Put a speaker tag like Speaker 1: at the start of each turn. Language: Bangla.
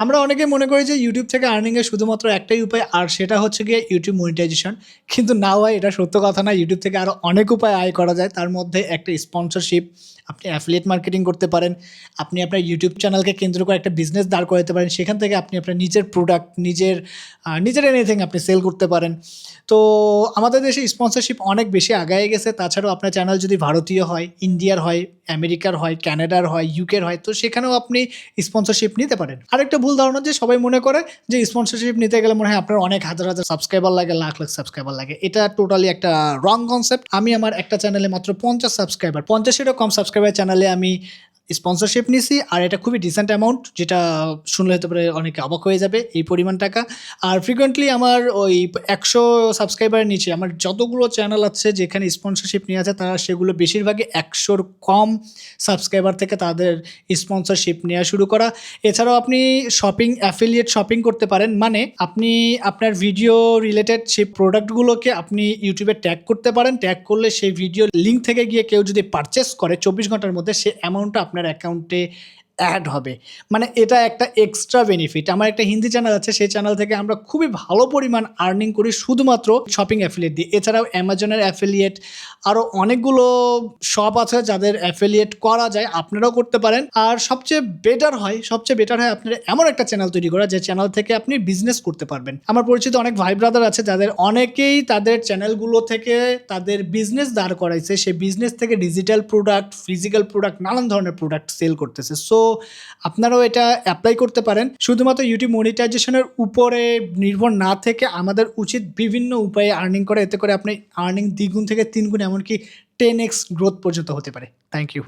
Speaker 1: আমরা অনেকেই মনে করি যে YouTube থেকে আর্নিং এর শুধুমাত্র একটাই উপায় আর সেটা হচ্ছে গিয়ে YouTube মনিটাইজেশন। কিন্তু না ভাই এটা সত্য কথা না। YouTube থেকে আরো অনেক উপায়ে আয় করা যায়। তার মধ্যে একটা স্পন্সরশিপ, আপনি অ্যাফিলিয়েট মার্কেটিং করতে পারেন। আপনি আপনার YouTube চ্যানেলকে কেন্দ্র করে একটা বিজনেস দাঁড় করাতে পারেন। সেখান থেকে আপনি আপনার নিজের প্রোডাক্ট, নিজের এনিথিং আপনি সেল করতে পারেন। তো আমাদের দেশে স্পন্সরশিপ অনেক বেশি আগায় গেছে। তাছাড়াও আপনার চ্যানেল যদি ভারতীয় হয়, ইন্ডিয়ার হয়, আমেরিকার হয়, কানাডার হয়, ইউকের হয়, তো সেখানেও আপনি স্পন্সরশিপ নিতে পারেন। আরেকটা ভুল ধারণা যে সবাই মনে করে যে স্পন্সরশিপ নিতে গেলে মনে হয় আপনার অনেক হাজার, হাজার সাবস্ক্রাইবার লাগে, লাখ, লাখ সাবস্ক্রাইবার লাগে। এটা টোটালি একটা রং কনসেপ্ট। আমি আমার একটা চ্যানেলে মাত্র ৫০ সাবস্ক্রাইবার, ৫০ এরও কম সাবস্ক্রাইবার চ্যানেলে আমি স্পন্সরশিপ নিছি। আর এটা খুবই ডিসেন্ট অ্যামাউন্ট, যেটা শুনলে হতে পারে অনেকে অবাক হয়ে যাবে এই পরিমাণ টাকা। আর ফ্রিকোয়েন্টলি আমার ওই ১০০ সাবস্ক্রাইবারের নিচে আমার যতগুলো চ্যানেল আছে যেখানে স্পন্সরশিপ নিয়ে আছে তারা সেগুলো বেশিরভাগই ১০০-র কম সাবস্ক্রাইবার থেকে তাদের স্পন্সরশিপ নেওয়া শুরু করা। এছাড়াও আপনি অ্যাফিলিয়েট শপিং করতে পারেন। মানে আপনি আপনার ভিডিও রিলেটেড সেই প্রোডাক্টগুলোকে আপনি ইউটিউবে ট্যাগ করতে পারেন। ট্যাগ করলে সেই ভিডিও লিঙ্ক থেকে গিয়ে কেউ যদি পারচেজ করে ২৪ ঘন্টার মধ্যে সে অ্যামাউন্টটা আপনার অ্যাকাউন্টে অ্যাড হবে। মানে এটা একটা এক্সট্রা বেনিফিট। আমার একটা হিন্দি চ্যানেল আছে, সেই চ্যানেল থেকে আমরা খুবই ভালো পরিমাণ আর্নিং করি শুধুমাত্র শপিং অ্যাফিলিয়েট দিয়ে। এছাড়াও অ্যামাজনের অ্যাফিলিয়েট, আরও অনেকগুলো শপ আছে যাদের অ্যাফিলিয়েট করা যায়, আপনারাও করতে পারেন। আর সবচেয়ে বেটার হয় আপনার এমন একটা চ্যানেল তৈরি করা যে চ্যানেল থেকে আপনি বিজনেস করতে পারবেন। আমার পরিচিত অনেক ভাই ব্রাদার আছে যাদের অনেকেই তাদের চ্যানেলগুলো থেকে তাদের বিজনেস দাঁড় করাইছে। সেই বিজনেস থেকে ডিজিটাল প্রোডাক্ট, ফিজিক্যাল প্রোডাক্ট, নানান ধরনের প্রোডাক্ট সেল করতেছে। সো আপনারাও এটা অ্যাপ্লাই করতে পারেন। শুধুমাত্র ইউটিউব মনিটাইজেশনের উপরে নির্ভর না থেকে আমাদের উচিত বিভিন্ন উপায়ে আর্নিং করা। এতে করে আপনি আর্নিং দ্বিগুণ থেকে ৩ গুণ, এমনকি 10x গ্রোথ পর্যন্ত হতে পারে। Thank you.